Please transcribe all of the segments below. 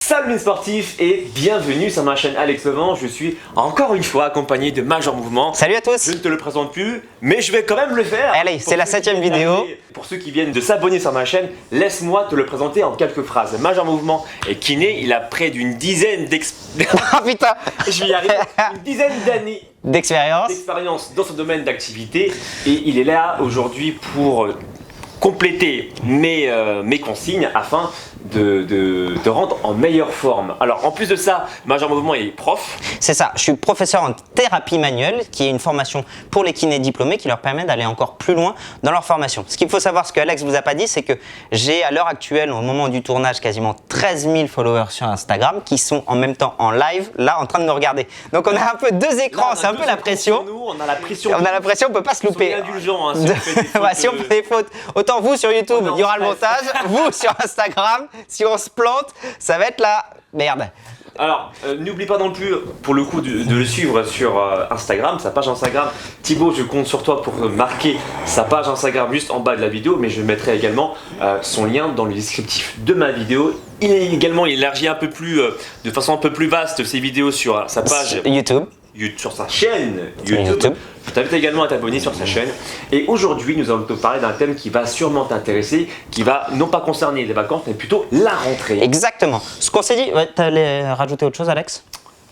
Salut les sportifs et bienvenue sur ma chaîne Alex Levent. Je suis encore une fois accompagné de Major Mouvement. Salut à tous. Je ne te le présente plus, mais je vais quand même le faire. Allez, c'est la 7ème vidéo. Pour ceux qui viennent de s'abonner sur ma chaîne, laisse-moi te le présenter en quelques phrases. Major Mouvement est kiné, il a près d'une dizaine Oh putain, je vais y arriver, une dizaine d'années d'expérience dans ce domaine d'activité et il est là aujourd'hui pour compléter mes consignes afin de te rendre en meilleure forme. Alors en plus de ça, Major Mouvement est prof. C'est ça, je suis professeur en thérapie manuelle qui est une formation pour les kinés diplômés qui leur permet d'aller encore plus loin dans leur formation. Ce qu'il faut savoir, ce que Alex vous a pas dit, c'est que j'ai à l'heure actuelle, au moment du tournage, quasiment 13 000 followers sur Instagram qui sont en même temps en live, là en train de nous regarder. Donc on a un peu deux écrans, c'est un peu la pression. Nous, on a la pression. On a la pression, on peut pas se louper. Soyez indulgents, hein, si on fait des fautes, si on fait des fautes, autant vous sur YouTube, il y aura le montage, vous sur Instagram, si on se plante, ça va être la merde. Alors, n'oublie pas non plus, pour le coup, de le suivre sur Instagram, sa page Instagram. Thibaut, je compte sur toi pour marquer sa page Instagram juste en bas de la vidéo, mais je mettrai également son lien dans le descriptif de ma vidéo. Il est également élargi un peu plus, de façon un peu plus vaste ses vidéos sur sa page YouTube. Sur sa chaîne YouTube. Je t'invite également à t'abonner sur sa chaîne. Et aujourd'hui, nous allons te parler d'un thème qui va sûrement t'intéresser, qui va non pas concerner les vacances, mais plutôt la rentrée. Exactement. Ce qu'on s'est dit, t'allais rajouter autre chose, Alex ?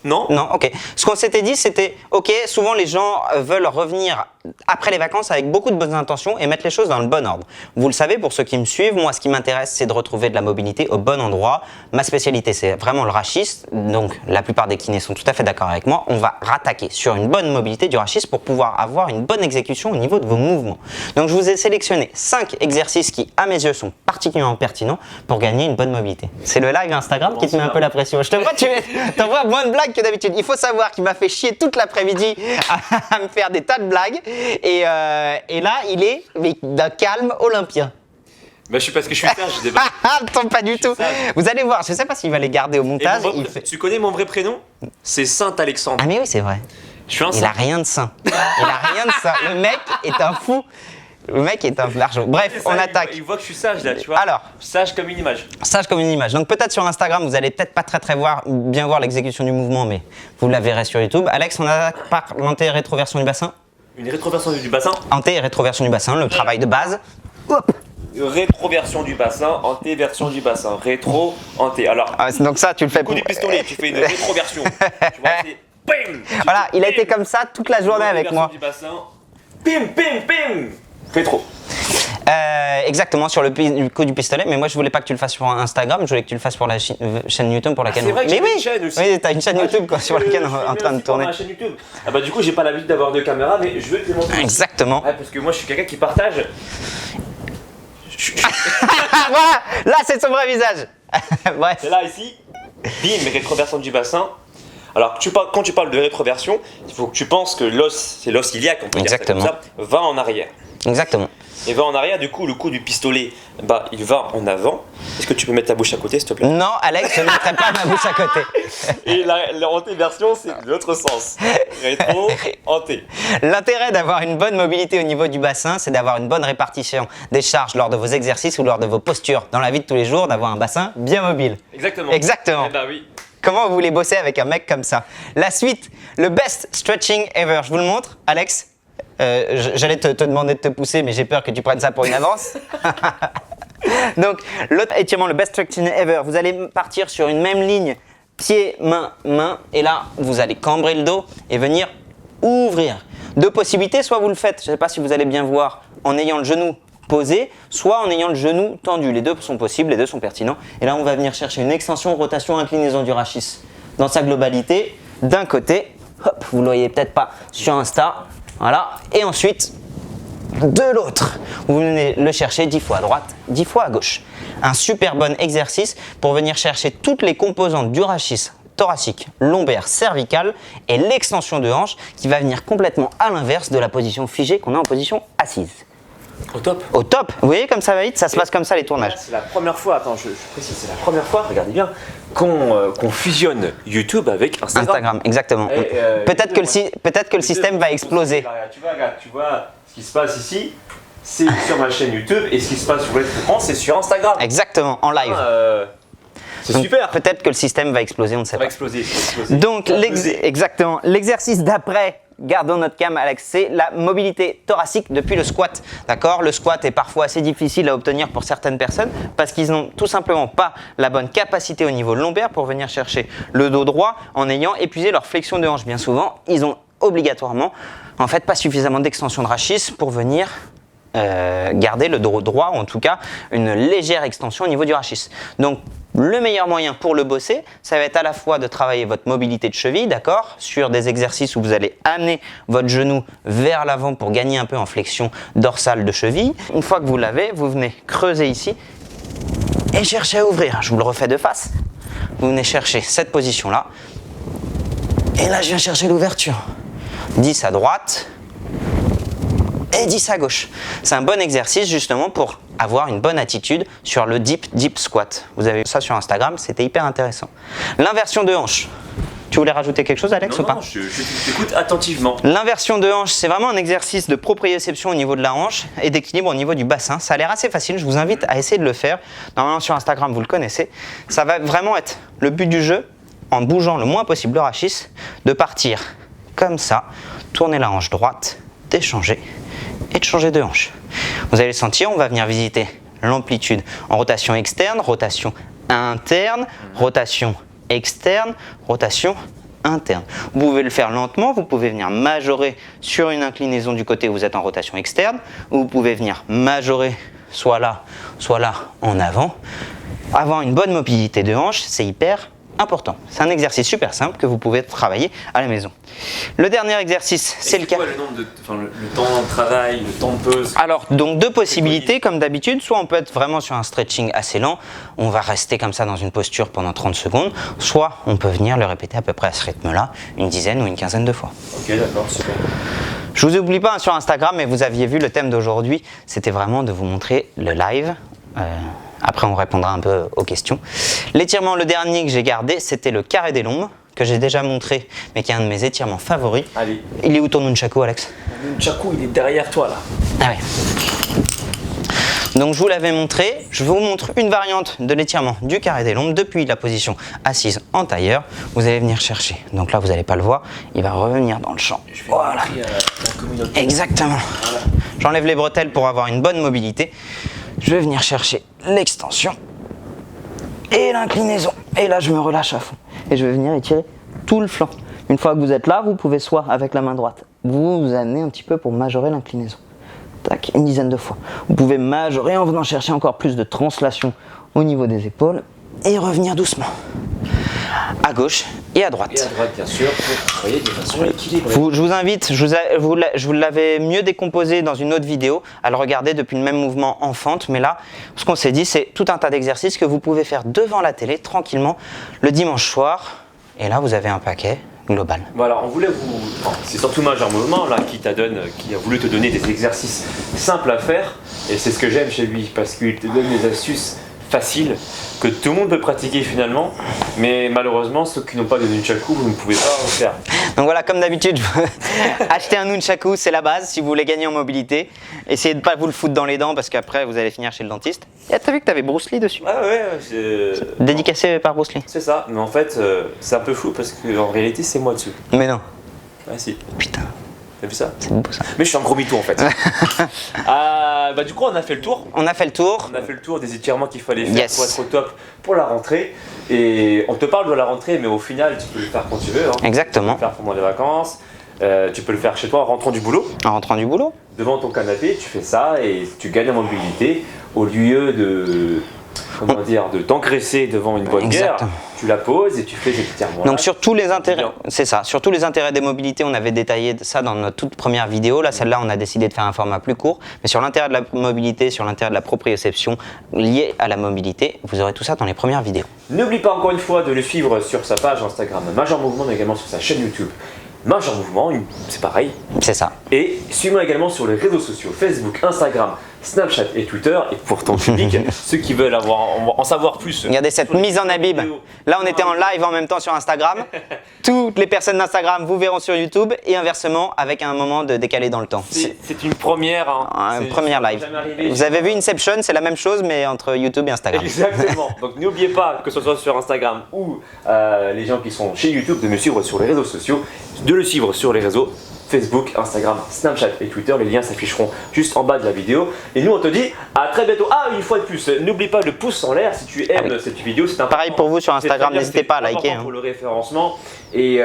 Non. Non, ok. Ce qu'on s'était dit, c'était, ok, souvent les gens veulent revenir après les vacances avec beaucoup de bonnes intentions et mettre les choses dans le bon ordre. Vous le savez, pour ceux qui me suivent, moi, ce qui m'intéresse, c'est de retrouver de la mobilité au bon endroit. Ma spécialité, c'est vraiment le rachis. Donc, la plupart des kinés sont tout à fait d'accord avec moi. On va rattaquer sur une bonne mobilité du rachis pour pouvoir avoir une bonne exécution au niveau de vos mouvements. Donc, je vous ai sélectionné 5 exercices qui, à mes yeux, sont particulièrement pertinents pour gagner une bonne mobilité. C'est le live Instagram qui te met un peu la pression. Je te vois, tu t'envoies moins de blagues que d'habitude. Il faut savoir qu'il m'a fait chier toute l'après-midi à me faire des tas de blagues. Et là, il est d'un calme olympien. Bah, parce que je suis sage, je débat. Attends, pas du tout. Vous allez voir, je sais pas s'il va les garder au montage. Tu connais mon vrai prénom? C'est Saint-Alexandre. Ah mais oui, c'est vrai. Je suis un Il a rien de sain. Il a rien de sain. Le mec est un fou. Le mec est un largeau. Bref, on attaque. Il voit que je suis sage là, tu vois. Alors, sage comme une image. Sage comme une image. Donc peut-être sur Instagram, vous allez peut-être pas très bien voir l'exécution du mouvement, mais vous la verrez sur YouTube. Alex, on attaque par l'anté-rétroversion du bassin. Une rétroversion du bassin. Anté et rétroversion du bassin, le travail de base. Hop. Rétroversion du bassin, antéversion du bassin. Rétro, anté. Alors, donc ça, tu le fais coup du pistolet, tu fais une rétroversion. Tu vois, c'est bim. Voilà, il a été comme ça toute la journée avec moi. Du bassin. Pim, pim, pim. Rétro. Exactement, sur le coup du pistolet, mais moi je voulais pas que tu le fasses sur Instagram, je voulais que tu le fasses pour la chaîne YouTube pour laquelle c'est vrai que mais oui, une chaîne aussi. Oui, t'as une chaîne YouTube sur laquelle on est en train de tourner. Ma chaîne YouTube. Ah bah du coup j'ai pas l'habitude d'avoir deux caméras, mais je veux te les montrer. Exactement. Ouais, parce que moi je suis quelqu'un qui partage. Voilà, là c'est son vrai visage. Bref. C'est là ici. Bim, rétroversion du bassin. Alors quand tu parles de rétroversion, il faut que tu penses que l'os, c'est l'os iliaque, on peut dire ça comme ça, va en arrière. Exactement. Et va en arrière, du coup, le coup du pistolet, bah, il va en avant. Est-ce que tu peux mettre ta bouche à côté, s'il te plaît? Non, Alex, je ne mettrai pas ma bouche à côté. Et la antéversion, c'est de l'autre sens. Rétro, anté. L'intérêt d'avoir une bonne mobilité au niveau du bassin, c'est d'avoir une bonne répartition des charges lors de vos exercices ou lors de vos postures dans la vie de tous les jours, d'avoir un bassin bien mobile. Exactement. Exactement. Eh bah oui. Comment vous voulez bosser avec un mec comme ça? La suite, le best stretching ever. Je vous le montre, Alex. J'allais te demander de te pousser, mais j'ai peur que tu prennes ça pour une avance. Donc, l'autre étirement, le best stretching ever. Vous allez partir sur une même ligne, pied, main, main. Et là, vous allez cambrer le dos et venir ouvrir. Deux possibilités, soit vous le faites, je ne sais pas si vous allez bien voir, en ayant le genou posé, soit en ayant le genou tendu. Les deux sont possibles, les deux sont pertinents. Et là, on va venir chercher une extension, rotation, inclinaison du rachis dans sa globalité. D'un côté, hop, vous ne le voyez peut-être pas sur Insta. Voilà, et ensuite, de l'autre, vous venez le chercher 10 fois à droite, 10 fois à gauche. Un super bon exercice pour venir chercher toutes les composantes du rachis thoracique, lombaire, cervical et l'extension de hanche qui va venir complètement à l'inverse de la position figée qu'on a en position assise. Au top. Au top. Vous voyez comme ça va vite, ça se passe comme ça les tournages. C'est la première fois, attends, je précise, c'est la première fois, regardez bien, qu'on fusionne YouTube avec Instagram. Instagram, exactement. Peut-être que le système va exploser. Regarde, tu vois ce qui se passe ici, c'est sur ma chaîne YouTube et ce qui se passe sur l'écran, c'est sur Instagram. Exactement, en live. C'est Donc, super. Peut-être que le système va exploser, on ne sait Ça va pas. exploser. Ça va exploser. Donc, Ça va exploser. exactement. L'exercice d'après, gardons notre cam, Alex, c'est la mobilité thoracique depuis le squat. D'accord? Le squat est parfois assez difficile à obtenir pour certaines personnes parce qu'ils n'ont tout simplement pas la bonne capacité au niveau lombaire pour venir chercher le dos droit en ayant épuisé leur flexion de hanche. Bien souvent, ils ont obligatoirement, en fait, pas suffisamment d'extension de rachis pour venir garder le dos droit, ou en tout cas une légère extension au niveau du rachis. Donc le meilleur moyen pour le bosser, ça va être à la fois de travailler votre mobilité de cheville, d'accord, sur des exercices où vous allez amener votre genou vers l'avant pour gagner un peu en flexion dorsale de cheville. Une fois que vous l'avez, vous venez creuser ici et chercher à ouvrir. Je vous le refais de face. Vous venez chercher cette position-là. Et là, je viens chercher l'ouverture. 10 à droite. Et 10 à gauche. C'est un bon exercice justement pour avoir une bonne attitude sur le deep squat. Vous avez vu ça sur Instagram, c'était hyper intéressant. L'inversion de hanche. Tu voulais rajouter quelque chose, Alex, ou pas? Non, je t'écoute attentivement. L'inversion de hanche, c'est vraiment un exercice de proprioception au niveau de la hanche et d'équilibre au niveau du bassin. Ça a l'air assez facile, je vous invite à essayer de le faire. Normalement sur Instagram, vous le connaissez. Ça va vraiment être le but du jeu, en bougeant le moins possible le rachis, de partir comme ça, tourner la hanche droite, d'échanger et de changer de hanche. Vous allez le sentir, on va venir visiter l'amplitude en rotation externe, rotation interne, rotation externe, rotation interne. Vous pouvez le faire lentement, vous pouvez venir majorer sur une inclinaison du côté où vous êtes en rotation externe, ou vous pouvez venir majorer soit là en avant. Avoir une bonne mobilité de hanche, c'est hyper important. C'est un exercice super simple que vous pouvez travailler à la maison. Le dernier exercice, c'est le cas. Quoi, le temps de travail, le temps de pause? Alors, donc deux possibilités comme d'habitude. Soit on peut être vraiment sur un stretching assez lent, on va rester comme ça dans une posture pendant 30 secondes. Soit on peut venir le répéter à peu près à ce rythme-là, une dizaine ou une quinzaine de fois. Ok, d'accord, super. Je vous oublie pas sur Instagram, mais vous aviez vu le thème d'aujourd'hui, c'était vraiment de vous montrer le live. Après, on répondra un peu aux questions. L'étirement, le dernier que j'ai gardé, c'était le carré des lombes, que j'ai déjà montré, mais qui est un de mes étirements favoris. Allez. Il est où ton nunchaku, Alex? Le nunchaku, il est derrière toi, là. Ah ouais. Donc, je vous l'avais montré. Je vous montre une variante de l'étirement du carré des lombes depuis la position assise en tailleur. Vous allez venir chercher. Donc là, vous n'allez pas le voir. Il va revenir dans le champ. Voilà. Exactement. Voilà. J'enlève les bretelles pour avoir une bonne mobilité. Je vais venir chercher l'extension et l'inclinaison. Et là, je me relâche à fond. Et je vais venir étirer tout le flanc. Une fois que vous êtes là, vous pouvez soit avec la main droite, vous amenez un petit peu pour majorer l'inclinaison. Tac, une dizaine de fois. Vous pouvez majorer en venant chercher encore plus de translation au niveau des épaules et revenir doucement. À gauche et à droite. Et à droite, bien sûr, pour travailler de façon équilibrée. Je vous invite, je vous l'avais mieux décomposé dans une autre vidéo, à le regarder depuis le même mouvement en fente. Mais là, ce qu'on s'est dit, c'est tout un tas d'exercices que vous pouvez faire devant la télé, tranquillement, le dimanche soir. Et là, vous avez un paquet global. Voilà, on voulait vous... Enfin, c'est surtout Major Mouvement là, qui a voulu te donner des exercices simples à faire. Et c'est ce que j'aime chez lui, parce qu'il te donne des astuces faciles que tout le monde peut pratiquer finalement, mais malheureusement ceux qui n'ont pas de nunchaku, vous ne pouvez pas en faire. Donc voilà, comme d'habitude, achetez un nunchaku, c'est la base si vous voulez gagner en mobilité. Essayez de ne pas vous le foutre dans les dents parce qu'après vous allez finir chez le dentiste. Et t'as vu que t'avais Bruce Lee dessus? Ah ouais, c'est... Dédicacé par Bruce Lee. C'est ça, mais en fait c'est un peu flou parce qu'en réalité c'est moi dessus. Mais non. Ah si. Putain. T'as vu ça? C'est beau ça. Mais je suis un gros mytho en fait. Bah du coup on a fait le tour. On a fait le tour. On a fait le tour des étirements qu'il fallait faire Yes. pour être au top pour la rentrée. Et on te parle de la rentrée, mais au final tu peux le faire quand tu veux. Hein. Exactement. Tu peux le faire pendant les vacances. Tu peux le faire chez toi en rentrant du boulot. En rentrant du boulot. Devant ton canapé, tu fais ça et tu gagnes en mobilité au lieu de... Comment dire, de t'engraisser devant une bonne bière, tu la poses et tu fais des étirements. Donc sur tous les intérêts, c'est ça, sur tous les intérêts des mobilités, on avait détaillé ça dans notre toute première vidéo. Là, celle-là, on a décidé de faire un format plus court. Mais sur l'intérêt de la mobilité, sur l'intérêt de la proprioception liée à la mobilité, vous aurez tout ça dans les premières vidéos. N'oublie pas encore une fois de le suivre sur sa page Instagram Major Mouvement, mais également sur sa chaîne YouTube Major Mouvement, c'est pareil. C'est ça. Et suis-moi également sur les réseaux sociaux Facebook, Instagram, Snapchat et Twitter. Et pour ton public, ceux qui veulent en savoir plus. Regardez cette mise en abîme. Là, on était en live en même temps sur Instagram. Toutes les personnes d'Instagram vous verront sur YouTube et inversement avec un moment de décalé dans le temps. C'est une première. Hein. Une première live. Vous avez vu Inception, c'est la même chose mais entre YouTube et Instagram. Exactement. Donc n'oubliez pas que ce soit sur Instagram ou les gens qui sont chez YouTube de me suivre sur les réseaux sociaux, de le suivre sur les réseaux Facebook, Instagram, Snapchat et Twitter. Les liens s'afficheront juste en bas de la vidéo. Et nous on te dit à très bientôt. Ah, une fois de plus, n'oublie pas le pouce en l'air si tu aimes cette vidéo. C'est important. Pareil pour vous sur Instagram, n'hésitez pas à liker. Pour le référencement. Et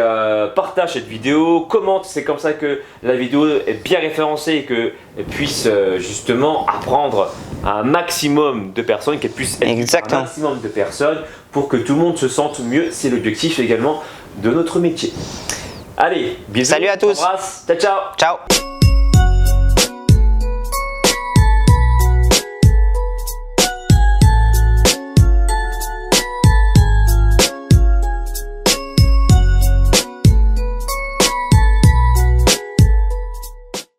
partage cette vidéo, commente, c'est comme ça que la vidéo est bien référencée et qu'elle puisse justement apprendre à un maximum de personnes, qu'elle puisse être un maximum de personnes pour que tout le monde se sente mieux. C'est l'objectif également de notre métier. Allez, bisous. Salut à tous. Embrasse. Ciao, ciao. Ciao.